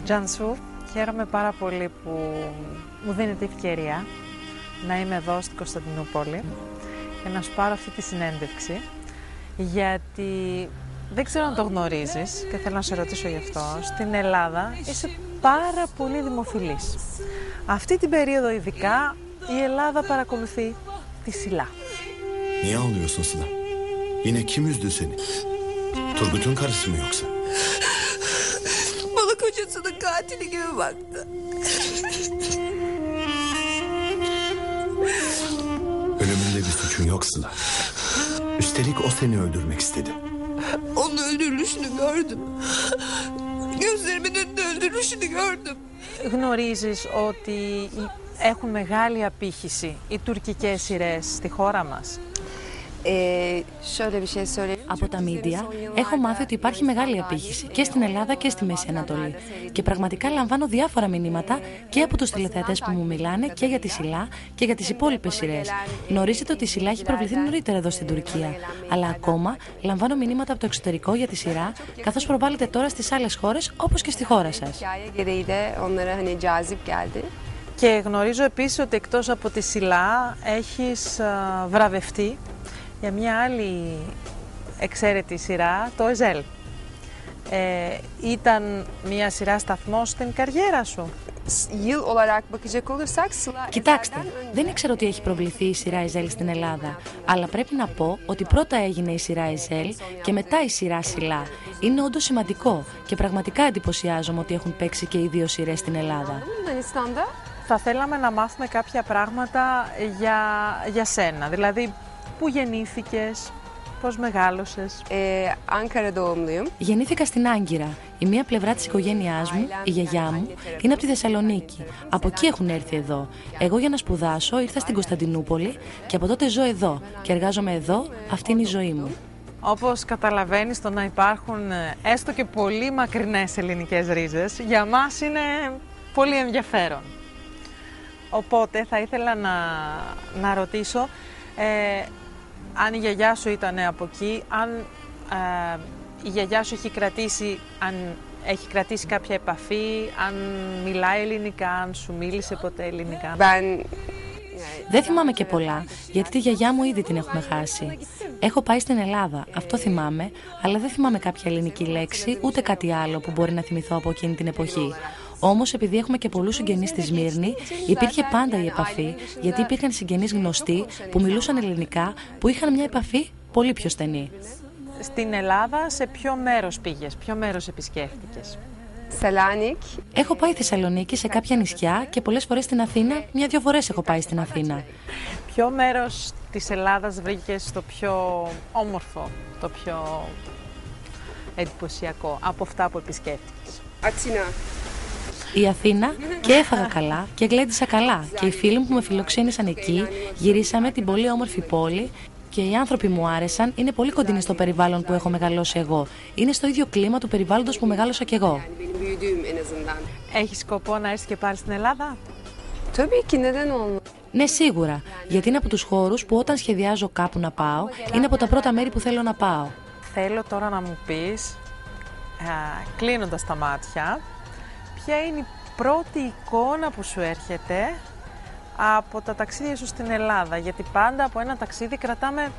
Τζανσού, χαίρομαι πάρα πολύ που μου δίνεται η ευκαιρία να είμαι εδώ στην Κωνσταντινούπολη και να σου πάρω αυτή τη συνέντευξη, γιατί δεν ξέρω αν το γνωρίζεις και θέλω να σε ρωτήσω γι' αυτό. Στην Ελλάδα είσαι πάρα πολύ δημοφιλής. Αυτή την περίοδο ειδικά η Ελλάδα παρακολουθεί τη Sıla. Niye ağlıyorsun Sıla? Yine kim üzdü seni? Turgut'un karısı mı yoksa? Bana kocasının katili gibi baktı. Ölümünde bir suçun yok Sıla. Üstelik o seni öldürmek istedi. Onun öldürülüşünü gördüm. Gözlerimin önünde öldürülüşünü gördüm. Γνωρίζεις ότι έχουν μεγάλη απήχηση οι τουρκικές σειρές στη χώρα μας? Από τα μίντια έχω μάθει ότι υπάρχει μεγάλη απήχηση και στην Ελλάδα και στη Μέση Ανατολή. Και πραγματικά λαμβάνω διάφορα μηνύματα και από τους τηλεθεατές που μου μιλάνε και για τη Sıla και για τις υπόλοιπες σειρές. Γνωρίζετε ότι η Sıla έχει προβληθεί νωρίτερα εδώ στην Τουρκία. Αλλά ακόμα λαμβάνω μηνύματα από το εξωτερικό για τη σειρά, καθώς προβάλλεται τώρα στις άλλες χώρες όπως και στη χώρα σας. Και γνωρίζω επίσης ότι εκτός από τη Sıla έχεις βραβευτεί για μια άλλη εξαίρετη σειρά, το Ezel. Ήταν μια σειρά σταθμός στην καριέρα σου? Κοιτάξτε, δεν ήξερα ότι έχει προβληθεί η σειρά Ezel στην Ελλάδα. Αλλά πρέπει να πω ότι πρώτα έγινε η σειρά Ezel και μετά η σειρά Sıla. Είναι όντως σημαντικό και πραγματικά εντυπωσιάζομαι ότι έχουν παίξει και οι δύο σειρές στην Ελλάδα. Θα θέλαμε να μάθουμε κάποια πράγματα για σένα. Δηλαδή, πού γεννήθηκες, πώς μεγάλωσες? Γεννήθηκα στην Άγκυρα. Η μία πλευρά της οικογένειάς μου, η γιαγιά μου, είναι από τη Θεσσαλονίκη. Από εκεί έχουν έρθει εδώ. Εγώ για να σπουδάσω ήρθα στην Κωνσταντινούπολη και από τότε ζω εδώ και εργάζομαι εδώ. Αυτή είναι η ζωή μου. Όπως καταλαβαίνεις, το να υπάρχουν έστω και πολύ μακρινές ελληνικές ρίζες για μας είναι πολύ ενδιαφέρον. Οπότε θα ήθελα να ρωτήσω αν η γιαγιά σου ήταν από εκεί, αν η γιαγιά σου έχει κρατήσει κάποια επαφή, αν μιλάει ελληνικά, αν σου μίλησε ποτέ ελληνικά. Δεν θυμάμαι και πολλά, γιατί τη γιαγιά μου ήδη την έχουμε χάσει. Έχω πάει στην Ελλάδα, αυτό θυμάμαι, αλλά δεν θυμάμαι κάποια ελληνική λέξη, ούτε κάτι άλλο που μπορεί να θυμηθώ από εκείνη την εποχή. Όμως, επειδή έχουμε και πολλούς συγγενείς στη Σμύρνη, υπήρχε πάντα η επαφή, γιατί υπήρχαν συγγενείς γνωστοί που μιλούσαν ελληνικά, που είχαν μια επαφή πολύ πιο στενή. Στην Ελλάδα, σε ποιο μέρος πήγες, ποιο μέρος επισκέφτηκες? Έχω πάει Θεσσαλονίκη, σε κάποια νησιά και πολλές φορές στην Αθήνα, μια-δυο φορές έχω πάει στην Αθήνα. Ποιο μέρος της Ελλάδας βρήκες το πιο όμορφο, το πιο εντυπωσιακό από αυτά που επισκέφτηκες? Η Αθήνα, και έφαγα καλά και γλέντισα καλά, και οι φίλοι μου που με φιλοξένησαν εκεί, γυρίσαμε την πολύ όμορφη πόλη και οι άνθρωποι μου άρεσαν, είναι πολύ κοντινοί στο περιβάλλον που έχω μεγαλώσει εγώ. Είναι στο ίδιο κλίμα του περιβάλλοντος που μεγάλωσα κι εγώ. Έχεις σκοπό να έρθεις και πάλι στην Ελλάδα? Ναι, σίγουρα, γιατί είναι από τους χώρους που όταν σχεδιάζω κάπου να πάω, είναι από τα πρώτα μέρη που θέλω να πάω. Θέλω τώρα να μου πεις, κλείνοντας τα μάτια, ποια είναι η πρώτη εικόνα που σου έρχεται από τα ταξίδια σου στην Ελλάδα? Γιατί πάντα από ένα ταξίδι κρατάμε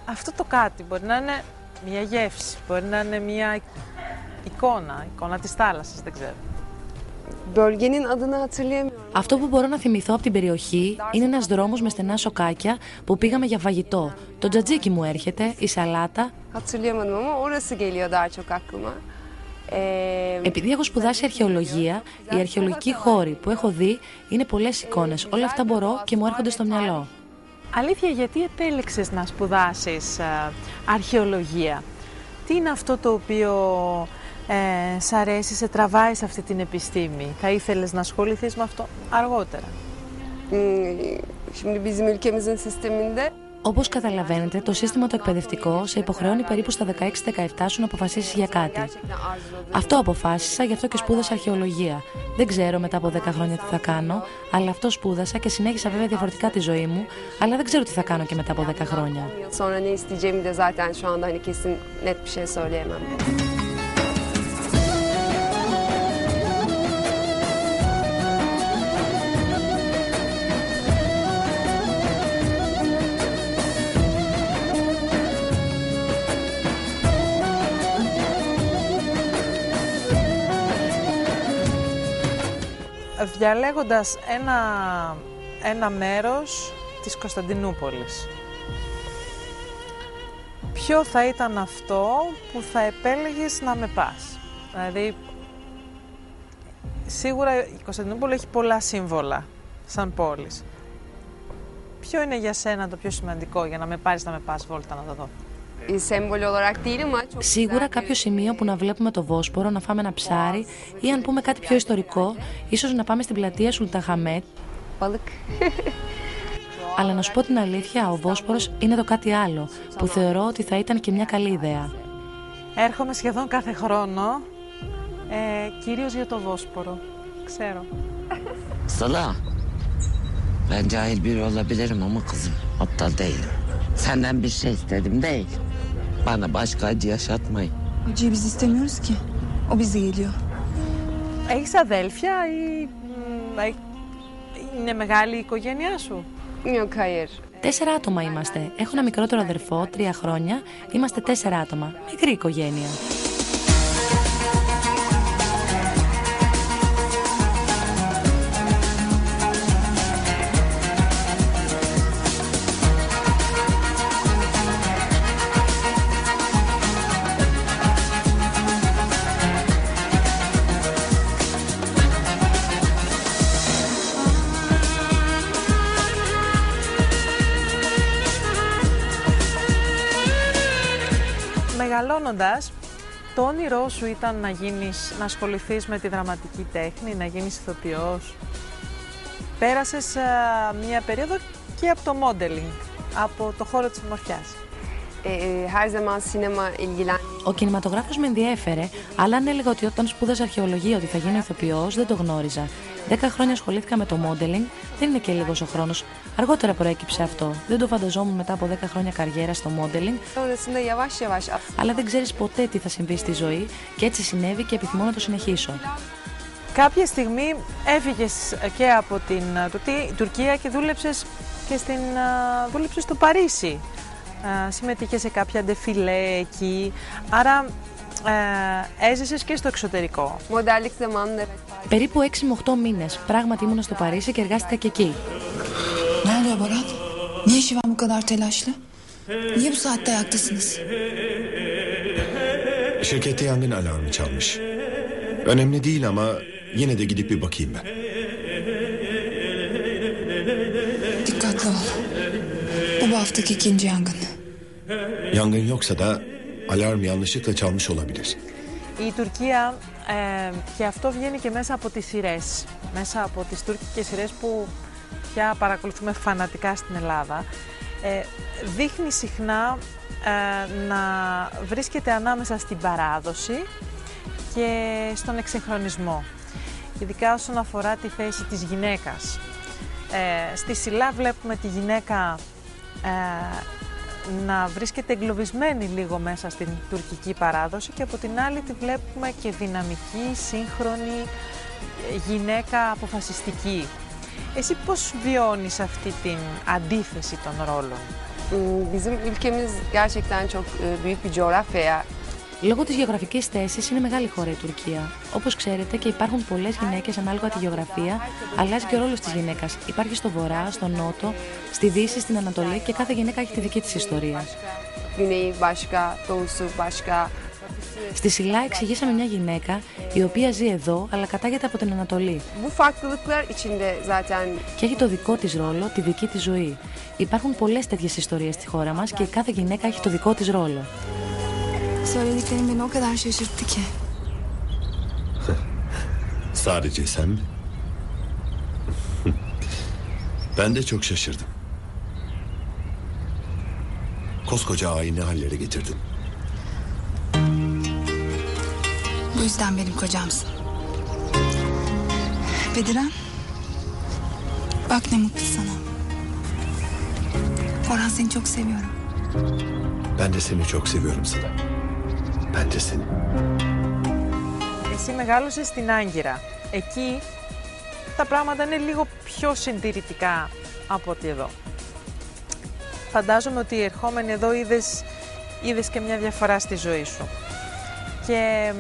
αυτό το κάτι. Μπορεί να είναι μια γεύση, μπορεί να είναι μια εικόνα της θάλασσας, δεν ξέρω. Αυτό που μπορώ να θυμηθώ από την περιοχή είναι ένας δρόμος με στενά σοκάκια που πήγαμε για φαγητό. Το τζατζίκι μου έρχεται, η σαλάτα. Επειδή έχω σπουδάσει αρχαιολογία, οι αρχαιολογικοί χώροι που έχω δει είναι πολλές εικόνες. Όλα αυτά μπορώ και μου έρχονται στο μυαλό. Αλήθεια, γιατί επέλεξες να σπουδάσεις αρχαιολογία? Τι είναι αυτό το οποίο σ' αρέσει, σε τραβάει σε αυτή την επιστήμη? Θα ήθελες να ασχοληθείς με αυτό αργότερα? Όπως καταλαβαίνετε, το σύστημα το εκπαιδευτικό σε υποχρεώνει περίπου στα 16-17 σου να αποφασίσεις για κάτι. Αυτό αποφάσισα, γι' αυτό και σπούδασα αρχαιολογία. Δεν ξέρω μετά από 10 χρόνια τι θα κάνω, αλλά αυτό σπούδασα και συνέχισα βέβαια διαφορετικά τη ζωή μου, αλλά δεν ξέρω τι θα κάνω και μετά από 10 χρόνια. διαλέγοντας ένα μέρος της Κωνσταντινούπολης, ποιο θα ήταν αυτό που θα επέλεγες να με πας? Δηλαδή, σίγουρα η Κωνσταντινούπολη έχει πολλά σύμβολα σαν πόλης. Ποιο είναι για σένα το πιο σημαντικό για να με πάρεις να με πας βόλτα να το δω? Σίγουρα κάποιο σημείο που να βλέπουμε το Βόσπορο, να φάμε ένα ψάρι ή αν πούμε κάτι πιο ιστορικό, ίσως να πάμε στην πλατεία Σουλταχαμέτ. Αλλά να σου πω την αλήθεια, ο Βόσπορος είναι το κάτι άλλο, που θεωρώ ότι θα ήταν και μια καλή ιδέα. Έρχομαι σχεδόν κάθε χρόνο, κυρίως για το Βόσπορο, ξέρω. Sıla, ben cahil biri olabilirim ama kızım aptal değilim. Senden bir şey istedim değil. Bana başka acı yaşatmayın. Acıyı biz istemiyoruz ki. O bize geliyor. Έχεις αδέλφια ή είναι μεγάλη η οικογένειά σου? Yok hayır. 4 άτομα είμαστε. Έχω ένα μικρότερο αδερφό, 3 χρόνια. Είμαστε 4 άτομα. Μικρή οικογένεια. Μεγαλώνοντας, το όνειρό σου ήταν να ασχοληθείς με τη δραματική τέχνη, να γίνεις ηθοποιός. Πέρασες μια περίοδο και από το modeling, από το χώρο της ομορφιάς. Ο κινηματογράφος με ενδιέφερε, αλλά αν έλεγα ότι όταν σπούδασα αρχαιολογία ότι θα γίνω ηθοποιός, δεν το γνώριζα. 10 χρόνια ασχολήθηκα με το modeling, δεν είναι και λίγος ο χρόνος. Αργότερα προέκυψε αυτό. Δεν το φανταζόμουν μετά από 10 χρόνια καριέρα στο modeling. Αλλά δεν ξέρεις ποτέ τι θα συμβεί στη ζωή και έτσι συνέβη και επιθυμώ να το συνεχίσω. Κάποια στιγμή έφυγες και από την Τουρκία και δούλεψες στο Παρίσι. Συμμετείχες σε κάποια ντεφιλέ εκεί, άρα έζησες και στο εξωτερικό. Περίπου 6 με 8 μήνες. Πράγματι ήμουν στο Παρίσι και εργάστηκα και εκεί. Ne oluyor Barat? Niye Şivan bu kadar telaşlı? Niye bu saatte ayaktasınız? Şirkette yangın alarmı çalmış. Önemli değil ama yine de gidip bir bakayım ben. Dikkatli ol. Bu haftaki ikinci yangın. Yangın yoksa da alarm yanlışlıkla çalmış olabilir. Η Τουρκία, και αυτό βγαίνει και μέσα από τις σειρές, μέσα από τις τουρκικές σειρές που πια παρακολουθούμε φανατικά στην Ελλάδα, δείχνει συχνά να βρίσκεται ανάμεσα στην παράδοση και στον εξυγχρονισμό, ειδικά όσον αφορά τη θέση της γυναίκας. Στη Σιλά βλέπουμε τη γυναίκα να βρίσκεται εγκλωβισμένη λίγο μέσα στην τουρκική παράδοση και από την άλλη τη βλέπουμε και δυναμική, σύγχρονη γυναίκα αποφασιστική. Εσύ πώς βιώνεις αυτή την αντίθεση των ρόλων? Bizim ülkemiz gerçekten çok büyük bir coğrafya. Λόγω της γεωγραφικής θέσης είναι μεγάλη χώρα η Τουρκία. Όπως ξέρετε και υπάρχουν πολλές γυναίκες ανάλογα τη γεωγραφία, αλλάζει και ο ρόλος της γυναίκας. Υπάρχει στο βορρά, στο νότο, στη δύση, στην ανατολή και κάθε γυναίκα έχει τη δική της ιστορία. Στη Σιλά εξηγήσαμε μια γυναίκα η οποία ζει εδώ αλλά κατάγεται από την Ανατολή. Και έχει το δικό της ρόλο, τη δική της ζωή. Υπάρχουν πολλές τέτοιες ιστορίες στη χώρα μας και κάθε γυναίκα έχει το δικό της ρόλο. Söylediklerin beni o kadar şaşırttı ki. Sadece sen mi? Ben de çok şaşırdım. Koskoca aileyi ne hallere getirdin. Bu yüzden benim kocamsın. Bediren, bak ne mutlu sana. Orhan, seni çok seviyorum. Ben de seni çok seviyorum Sıla. Ben de seni. Εσύ μεγάλωσες στην Άγκυρα. Εκεί τα πράγματα είναι λίγο πιο συντηρητικά από ότι εδώ. Φαντάζομαι ότι ερχόμενοι εδώ είδες και μια διαφορά στη ζωή σου. Και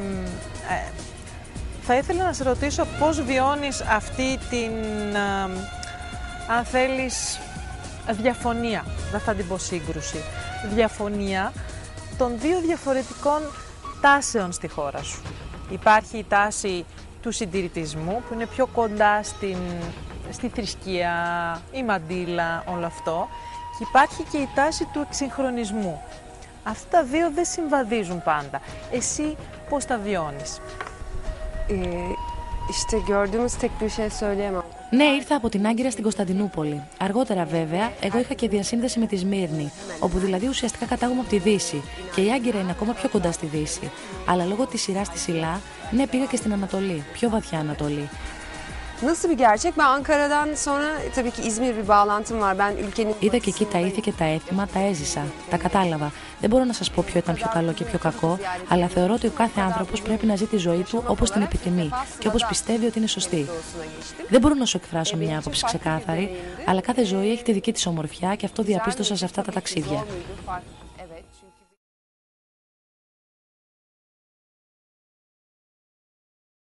Θα ήθελα να σε ρωτήσω πώς βιώνεις αυτή την, αν θέλεις, διαφωνία, δεν θα την πω σύγκρουση, διαφωνία των δύο διαφορετικών τάσεων στη χώρα σου. Υπάρχει η τάση του συντηρητισμού που είναι πιο κοντά στη θρησκεία, η μαντήλα, όλο αυτό, και υπάρχει και η τάση του εξυγχρονισμού. Αυτά τα δύο δεν συμβαδίζουν πάντα. Εσύ πώς τα βιώνεις? İşte gördüğümüz tek bir şey söyleyemem. Ναι, ήρθα από την Άγκυρα στην Κωνσταντινούπολη. Αργότερα, βέβαια, εγώ είχα και διασύνδεση με τη Σμύρνη, όπου δηλαδή ουσιαστικά κατάγομαι από τη Δύση. Και η Άγκυρα είναι ακόμα πιο κοντά στη Δύση. Αλλά λόγω της σειράς στη Σιλά, ναι, πήγα και στην Ανατολή, πιο βαθιά Ανατολή. Nasıl bir gerçek? Ben Ankara'dan sonra tabii ki İzmir bir bağlantım var. Ben ülkenin... Είδα και εκεί τα ήθη και τα έθιμα, τα έζησα, τα κατάλαβα. Δεν μπορώ να σας πω ποιο ήταν πιο καλό και πιο κακό, αλλά θεωρώ ότι ο κάθε άνθρωπος πρέπει να ζει τη ζωή του όπως την επιθυμεί και όπως πιστεύει ότι είναι σωστή. Δεν μπορώ να σου εκφράσω μια άποψη ξεκάθαρη, αλλά κάθε ζωή έχει τη δική της ομορφιά και αυτό διαπίστωσα σε αυτά τα ταξίδια.